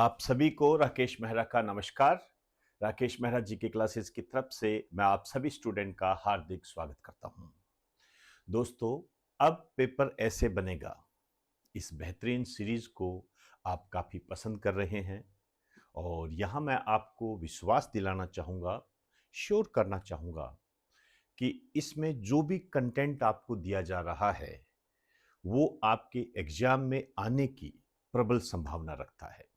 आप सभी को राकेश मेहरा का नमस्कार। राकेश मेहरा जी के क्लासेस की तरफ से मैं आप सभी स्टूडेंट का हार्दिक स्वागत करता हूं। दोस्तों, अब पेपर ऐसे बनेगा इस बेहतरीन सीरीज को आप काफ़ी पसंद कर रहे हैं और यहाँ मैं आपको विश्वास दिलाना चाहूँगा, श्योर करना चाहूँगा कि इसमें जो भी कंटेंट आपको दिया जा रहा है वो आपके एग्जाम में आने की प्रबल संभावना रखता है।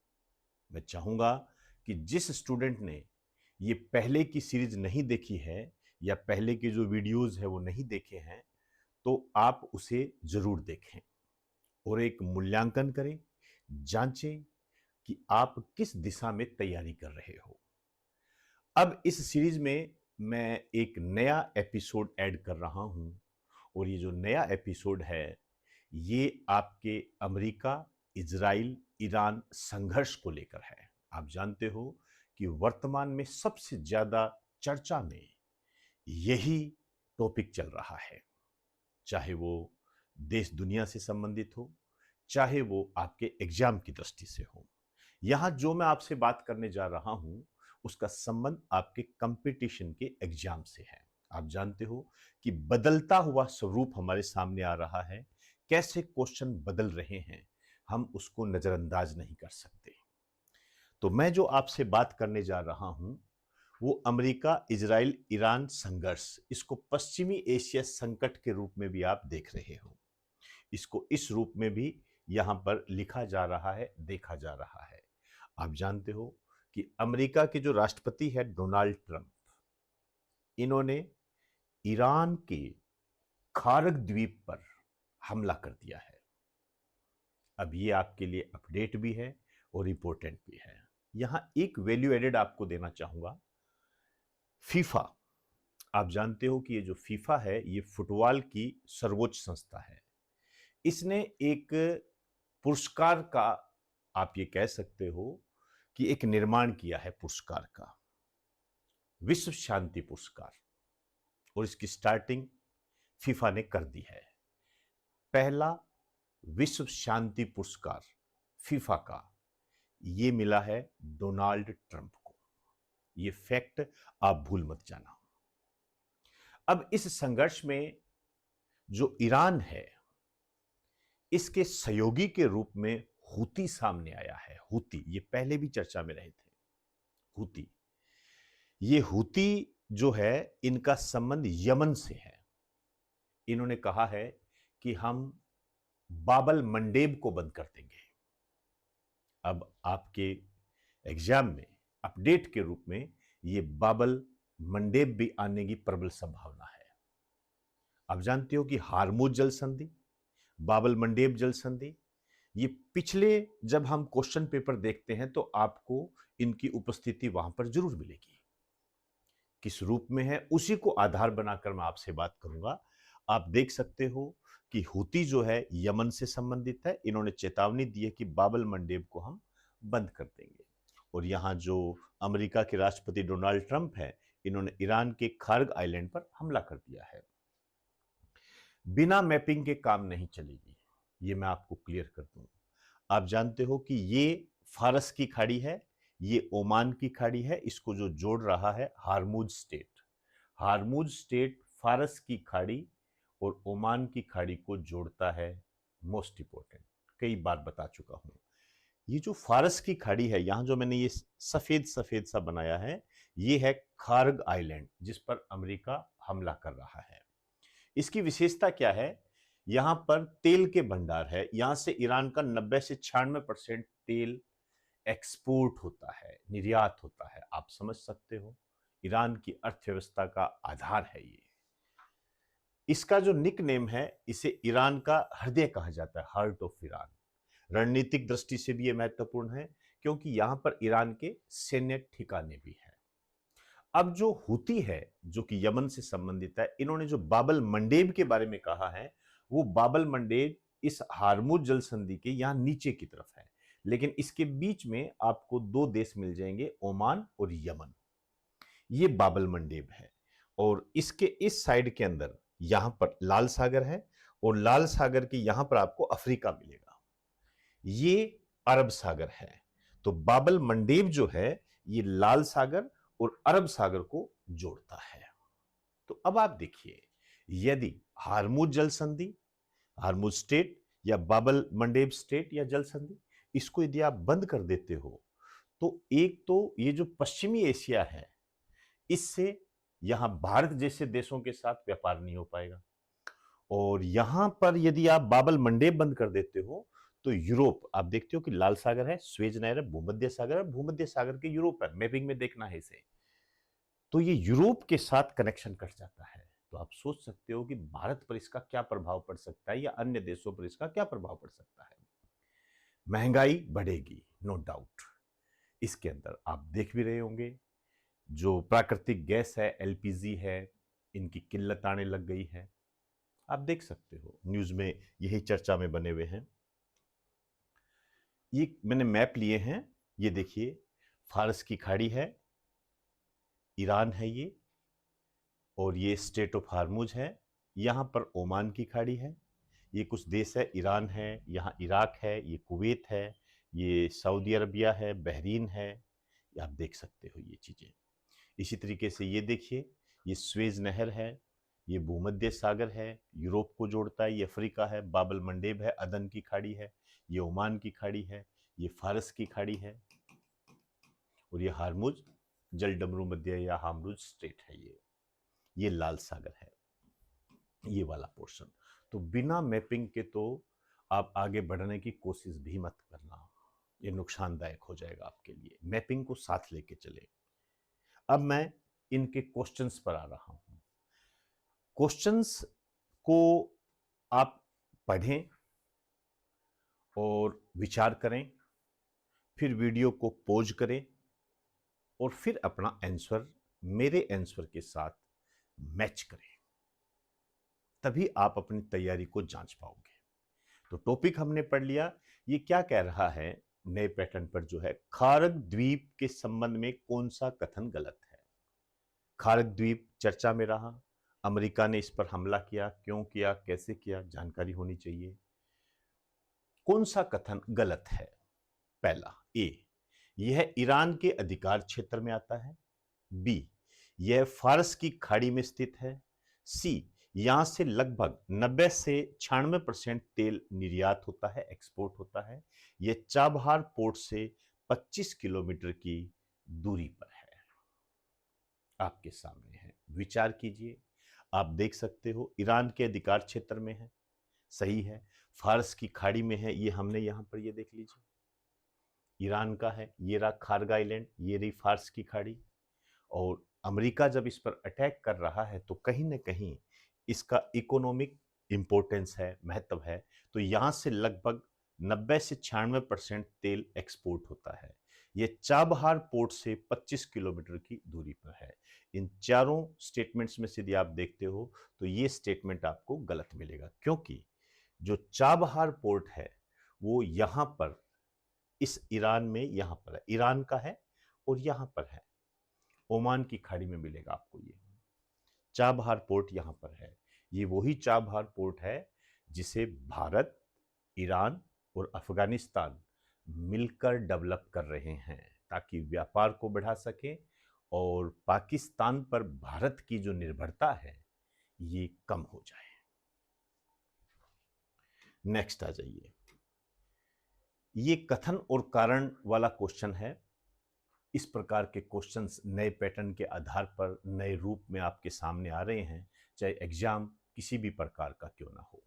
मैं चाहूँगा कि जिस स्टूडेंट ने ये पहले की सीरीज नहीं देखी है या पहले के जो वीडियोस है वो नहीं देखे हैं, तो आप उसे ज़रूर देखें और एक मूल्यांकन करें, जांचें कि आप किस दिशा में तैयारी कर रहे हो। अब इस सीरीज में मैं एक नया एपिसोड ऐड कर रहा हूं और ये जो नया एपिसोड है ये आपके अमेरिका, इजराइल, ईरान संघर्ष को लेकर है। आप जानते हो कि वर्तमान में सबसे ज्यादा चर्चा में यही टॉपिक चल रहा है, चाहे वो देश दुनिया से संबंधित हो, चाहे वो आपके एग्जाम की दृष्टि से हो। यहां जो मैं आपसे बात करने जा रहा हूं उसका संबंध आपके कंपटीशन के एग्जाम से है। आप जानते हो कि बदलता हुआ स्वरूप हमारे सामने आ रहा है, कैसे क्वेश्चन बदल रहे हैं, हम उसको नजरअंदाज नहीं कर सकते। तो मैं जो आपसे बात करने जा रहा हूं वो अमेरिका, इजराइल, ईरान संघर्ष, इसको पश्चिमी एशिया संकट के रूप में भी आप देख रहे हो। इसको इस रूप में भी यहां पर लिखा जा रहा है, देखा जा रहा है। आप जानते हो कि अमेरिका के जो राष्ट्रपति है डोनाल्ड ट्रंप, इन्होंने ईरान के खारग द्वीप पर हमला कर दिया है। अब ये आपके लिए अपडेट भी है और इंपॉर्टेंट भी है। यहां एक वैल्यू एडेड आपको देना चाहूंगा। फीफा, आप जानते हो कि ये जो फीफा है ये फुटबॉल की सर्वोच्च संस्था है। इसने एक पुरस्कार का, आप ये कह सकते हो कि एक निर्माण किया है पुरस्कार का, विश्व शांति पुरस्कार, और इसकी स्टार्टिंग फीफा ने कर दी है। पहला विश्व शांति पुरस्कार फीफा का ये मिला है डोनाल्ड ट्रंप को। ये फैक्ट आप भूल मत जाना। अब इस संघर्ष में जो ईरान है इसके सहयोगी के रूप में हूती सामने आया है। हूती, ये पहले भी चर्चा में रहे थे। हूती, ये हूती जो है इनका संबंध यमन से है। इन्होंने कहा है कि हम बाबल मंडेब को बंद कर देंगे। अब आपके एग्जाम में अपडेट के रूप में ये बाबल मंडेब भी आने की प्रबल संभावना है। आप जानते हो कि हार्मुज जल संधि, बाबल मंडेब जल संधि, ये पिछले जब हम क्वेश्चन पेपर देखते हैं तो आपको इनकी उपस्थिति वहां पर जरूर मिलेगी। किस रूप में है उसी को आधार बनाकर मैं आपसे बात करूंगा। आप देख सकते हो कि हूती जो है यमन से संबंधित है। इन्होंने चेतावनी दी है कि बाबल मंडेब को हम बंद कर देंगे। और यहां जो अमेरिका के राष्ट्रपति डोनाल्ड ट्रंप है, इन्होंने ईरान के खार्ग आइलैंड पर हमला कर दिया है। बिना मैपिंग के काम नहीं चलेगी, ये मैं आपको क्लियर कर दूं। आप जानते हो कि ये फारस की खाड़ी है, ये ओमान की खाड़ी है, इसको जो जोड़ रहा है हार्मुज स्टेट। हार्मुज स्टेट फारस की खाड़ी और ओमान की खाड़ी को जोड़ता है। मोस्ट इंपॉर्टेंट, कई बार बता चुका हूं। ये जो फारस की खाड़ी है, यहां जो मैंने ये सफेद सफेद सा बनाया है, ये है खार्ग आइलैंड जिस पर अमेरिका हमला कर रहा है। इसकी विशेषता क्या है? यहां पर तेल के भंडार है। यहां से ईरान का 90 से 96% तेल एक्सपोर्ट होता है, निर्यात होता है। आप समझ सकते हो ईरान की अर्थव्यवस्था का आधार है ये। इसका जो निक नेम है, इसे ईरान का हृदय कहा जाता है, हार्ट ऑफ ईरान। रणनीतिक दृष्टि से भी यह महत्वपूर्ण है क्योंकि यहां पर ईरान के सैन्य ठिकाने भी हैं। अब जो हूती है जो कि यमन से संबंधित है, इन्होंने जो बाबल मंडेब के बारे में कहा है, वो बाबल मंडेब इस हार्मुज जल संधि के यहां नीचे की तरफ है, लेकिन इसके बीच में आपको दो देश मिल जाएंगे, ओमान और यमन। ये बाबल मंडेब है और इसके इस साइड के अंदर यहां पर लाल सागर है और लाल सागर के यहां पर आपको अफ्रीका मिलेगा। ये अरब सागर है। तो बाबल मंडेब जो है ये लाल सागर और अरब सागर को जोड़ता है। तो अब आप देखिए, यदि हार्मुज जल संधि, हार्मुज स्टेट या बाबल मंडेब स्टेट या जल संधि, इसको यदि आप बंद कर देते हो तो एक तो ये जो पश्चिमी एशिया है इससे यहां भारत जैसे देशों के साथ व्यापार नहीं हो पाएगा, और यहां पर यदि आप बाबल मंडेब बंद कर देते हो तो यूरोप, आप देखते हो कि लाल सागर है, स्वेज नहर है, भूमध्य सागर है, भूमध्य सागर के यूरोप है, मैपिंग में देखना है इसे, तो ये यूरोप के साथ कनेक्शन कट जाता है। तो आप सोच सकते हो कि भारत पर इसका क्या प्रभाव पड़ सकता है या अन्य देशों पर इसका क्या प्रभाव पड़ सकता है। महंगाई बढ़ेगी, नो डाउट। इसके अंदर आप देख भी रहे होंगे जो प्राकृतिक गैस है, एलपीजी है, इनकी किल्लत आने लग गई है। आप देख सकते हो न्यूज में यही चर्चा में बने हुए हैं। ये मैंने मैप लिए हैं, ये देखिए फारस की खाड़ी है, ईरान है ये, और ये स्टेट ऑफ हार्मुज है, यहाँ पर ओमान की खाड़ी है, ये कुछ देश है, ईरान है, यहाँ इराक है, ये कुवैत है, ये सऊदी अरबिया है, बहरीन है, ये आप देख सकते हो ये चीज़ें। इसी तरीके से ये देखिए, ये स्वेज नहर है, ये भूमध्य सागर है, यूरोप को जोड़ता है, ये अफ्रीका है, बाबल मंडेब है, अदन की खाड़ी है, ये ओमान की खाड़ी है, ये फारस की खाड़ी है, और ये हार्मुज जल डमरू मध्य या हार्मुज स्टेट है, ये लाल सागर है, ये वाला पोर्शन। तो बिना मैपिंग के तो आप आगे बढ़ने की कोशिश भी मत करना, ये नुकसानदायक हो जाएगा आपके लिए। मैपिंग को साथ लेके चले। अब मैं इनके क्वेश्चंस पर आ रहा हूं। क्वेश्चंस को आप पढ़ें और विचार करें, फिर वीडियो को पॉज करें और फिर अपना आंसर मेरे आंसर के साथ मैच करें, तभी आप अपनी तैयारी को जांच पाओगे। तो टॉपिक हमने पढ़ लिया। ये क्या कह रहा है नए पैटर्न पर जो है, खारक द्वीप के संबंध में कौन सा कथन गलत है। खारक द्वीप चर्चा में रहा, अमेरिका ने इस पर हमला किया, क्यों किया, कैसे किया, जानकारी होनी चाहिए। कौन सा कथन गलत है। पहला, ए, यह ईरान के अधिकार क्षेत्र में आता है। बी, यह फारस की खाड़ी में स्थित है। सी, यहां से लगभग 90 से 96% तेल निर्यात होता है, एक्सपोर्ट होता है। यह चाबहार पोर्ट से 25 किलोमीटर की दूरी पर है। आपके सामने है, विचार कीजिए। आप देख सकते हो ईरान के अधिकार क्षेत्र में है, सही है। फारस की खाड़ी में है, ये हमने यहां पर ये देख लीजिए, ईरान का है, ये रहा खारग आइलैंड, ये रही फारस की खाड़ी। और अमेरिका जब इस पर अटैक कर रहा है तो कहीं ना कहीं इसका इकोनॉमिक इंपॉर्टेंस है, महत्व है। तो यहां से लगभग 90 से 96% तेल एक्सपोर्ट होता है। यह चाबहार पोर्ट से 25 किलोमीटर की दूरी पर है। इन चारों स्टेटमेंट्स में से यदि आप देखते हो तो ये स्टेटमेंट आपको गलत मिलेगा, क्योंकि जो चाबहार पोर्ट है वो यहां पर इस ईरान में यहां पर है, ईरान का है और यहां पर है, ओमान की खाड़ी में मिलेगा आपको। ये चाबहार पोर्ट यहां पर है। ये वही चाबहार पोर्ट है जिसे भारत, ईरान और अफगानिस्तान मिलकर डेवलप कर रहे हैं ताकि व्यापार को बढ़ा सके और पाकिस्तान पर भारत की जो निर्भरता है ये कम हो जाए। नेक्स्ट आ जाइए, ये कथन और कारण वाला क्वेश्चन है। इस प्रकार के क्वेश्चंस नए पैटर्न के आधार पर नए रूप में आपके सामने आ रहे हैं, चाहे एग्जाम किसी भी प्रकार का क्यों ना हो।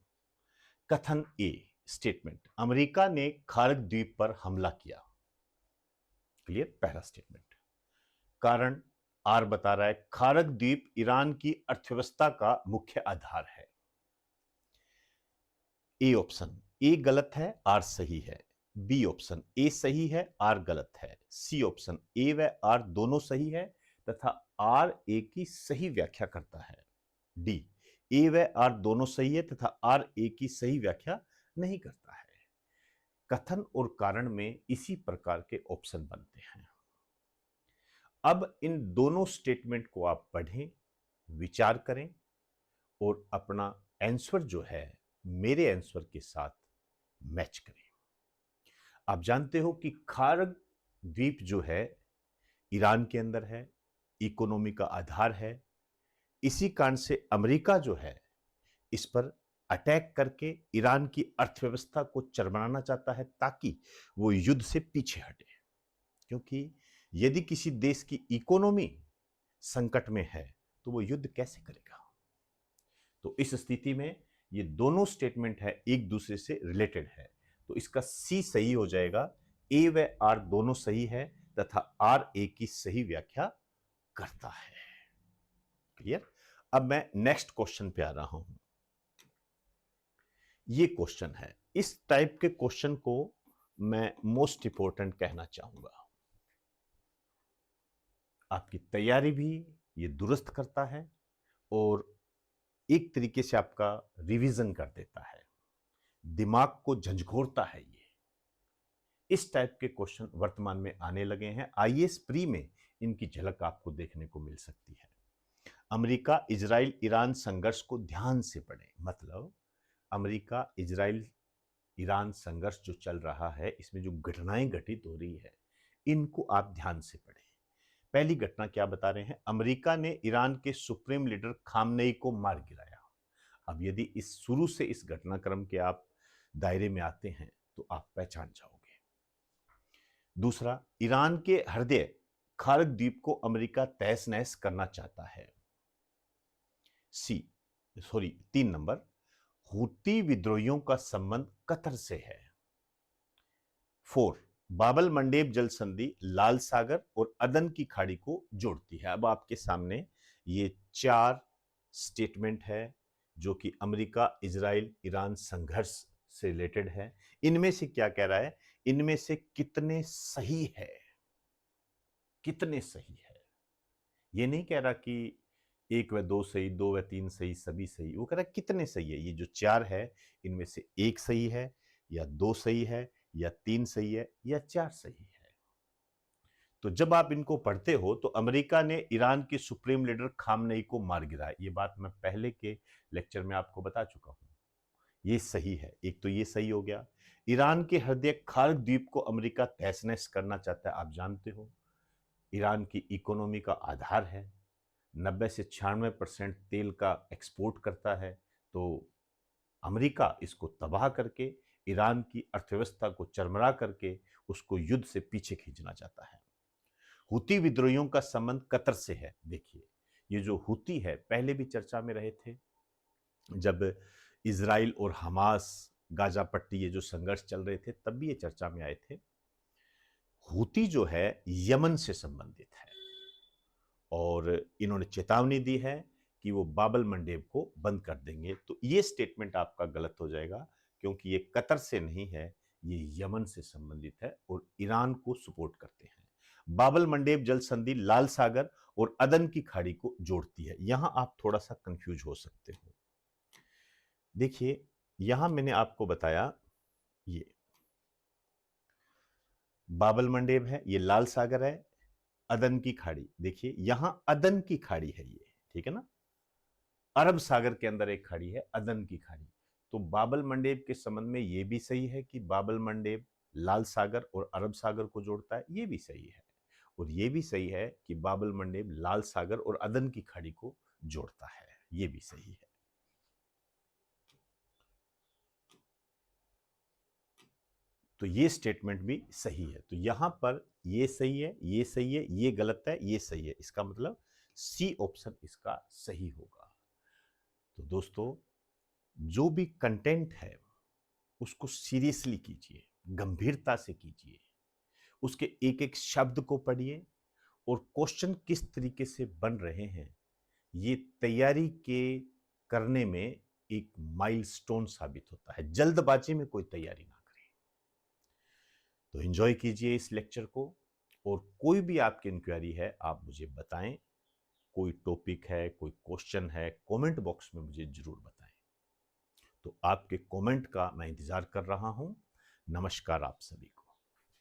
कथन ए, स्टेटमेंट, अमेरिका ने खारक द्वीप पर हमला किया। क्लियर, पहला स्टेटमेंट। कारण आर बता रहा है खारक द्वीप ईरान की अर्थव्यवस्था का मुख्य आधार है। ए ऑप्शन, ए गलत है, आर सही है। बी ऑप्शन, ए सही है, आर गलत है। सी ऑप्शन, ए व आर दोनों सही है तथा आर ए की सही व्याख्या करता है। डी, ए व आर दोनों सही है तथा आर ए की सही व्याख्या नहीं करता है। कथन और कारण में इसी प्रकार के ऑप्शन बनते हैं। अब इन दोनों स्टेटमेंट को आप पढ़ें, विचार करें और अपना आंसर जो है मेरे आंसर के साथ मैच करें। आप जानते हो कि खारग द्वीप जो है ईरान के अंदर है, इकोनॉमी का आधार है। इसी कारण से अमेरिका जो है इस पर अटैक करके ईरान की अर्थव्यवस्था को चरमराना चाहता है ताकि वो युद्ध से पीछे हटे। क्योंकि यदि किसी देश की इकोनॉमी संकट में है तो वो युद्ध कैसे करेगा। तो इस स्थिति में ये दोनों स्टेटमेंट है एक दूसरे से रिलेटेड है, तो इसका सी सही हो जाएगा। ए व आर दोनों सही है तथा आर ए की सही व्याख्या करता है। क्लियर। अब मैं नेक्स्ट क्वेश्चन पे आ रहा हूं। ये क्वेश्चन है, इस टाइप के क्वेश्चन को मैं मोस्ट इंपॉर्टेंट कहना चाहूंगा। आपकी तैयारी भी ये दुरुस्त करता है और एक तरीके से आपका रिवीजन कर देता है, दिमाग को झंझोरता है। ये इस टाइप के क्वेश्चन वर्तमान में आने लगे हैं। आईएएस प्री में इनकी झलक आपको देखने को मिल सकती है। अमेरिका इजराइल ईरान संघर्ष को ध्यान से पढ़ें। मतलब अमेरिका इजराइल ईरान संघर्ष जो चल रहा है, इसमें जो घटनाएं घटित हो रही है, इनको आप ध्यान से पढ़ें। पहली घटना क्या बता रहे हैं, अमेरिका ने ईरान के सुप्रीम लीडर खामनेई को मार गिराया। अब यदि इस शुरू से इस घटनाक्रम के आप दायरे में आते हैं तो आप पहचान जाओगे। दूसरा, ईरान के हृदय खार्ग द्वीप को अमेरिका तहस नहस करना चाहता है। तीन नंबर, हुती विद्रोहियों का संबंध कतर से है। 4, बाबल मंडेब जल संधि लाल सागर और अदन की खाड़ी को जोड़ती है। अब आपके सामने ये 4 स्टेटमेंट है जो कि अमेरिका इजराइल ईरान संघर्ष से रिलेटेड है। इनमें से क्या कह रहा है, इनमें से कितने सही है, कितने सही है। ये नहीं कह रहा कि 1 व 2 सही, 2 व 3 सही, सभी सही। वो कह रहा है कितने सही है। ये जो 4 है इनमें से 1 सही है या 2 सही है या 3 सही है या 4 सही है। तो जब आप इनको पढ़ते हो तो अमेरिका ने ईरान के सुप्रीम लीडर खामनेई को मार गिराया, ये बात मैं पहले के लेक्चर में आपको बता चुका हूं। ये सही है, एक तो ये सही हो गया। ईरान के हृदय खार्ग द्वीप को अमेरिका तहस नहस करना चाहता है। आप जानते हो ईरान की इकोनॉमी का आधार है, 90 से 96% तेल का एक्सपोर्ट करता है। तो अमेरिका इसको तबाह करके ईरान की अर्थव्यवस्था को चरमरा करके उसको युद्ध से पीछे खींचना चाहता है। हुती विद्रोहियों का संबंध कतर से है। देखिए, ये जो हुती है पहले भी चर्चा में रहे थे, जब इजराइल और हमास गाजा पट्टी ये जो संघर्ष चल रहे थे तब भी ये चर्चा में आए थे। हुती जो है यमन से संबंधित है और इन्होंने चेतावनी दी है कि वो बाबल मंडेब को बंद कर देंगे। तो ये स्टेटमेंट आपका गलत हो जाएगा क्योंकि ये कतर से नहीं है, ये यमन से संबंधित है और ईरान को सपोर्ट करते हैं। बाबल मंडेब जल संधि लाल सागर और अदन की खाड़ी को जोड़ती है। यहां आप थोड़ा सा कंफ्यूज हो सकते हो। देखिए, यहां मैंने आपको बताया ये बाबल मंडेब है, ये लाल सागर है, अदन की खाड़ी। देखिए यहां अदन की खाड़ी है ये, ठीक है ना। अरब सागर के अंदर एक खाड़ी है अदन की खाड़ी। तो बाबल मंडेब के संबंध में ये भी सही है कि बाबल मंडेब लाल सागर और अरब सागर को जोड़ता है, ये भी सही है। और ये भी सही है कि बाबल मंडेब लाल सागर और अदन की खाड़ी को जोड़ता है, ये भी सही है। तो ये स्टेटमेंट भी सही है। तो यहां पर ये सही है, ये सही है, ये गलत है, ये सही है। इसका मतलब सी ऑप्शन इसका सही होगा। तो दोस्तों, जो भी कंटेंट है उसको सीरियसली कीजिए, गंभीरता से कीजिए, उसके एक एक शब्द को पढ़िए और क्वेश्चन किस तरीके से बन रहे हैं ये तैयारी के करने में एक माइलस्टोन साबित होता है। जल्दबाजी में कोई तैयारी ना करें। तो एंजॉय कीजिए इस लेक्चर को और कोई भी आपकी इंक्वायरी है आप मुझे बताएं। कोई टॉपिक है, कोई क्वेश्चन है, कमेंट बॉक्स में मुझे जरूर बताएं। तो आपके कमेंट का मैं इंतजार कर रहा हूं। नमस्कार आप सभी को।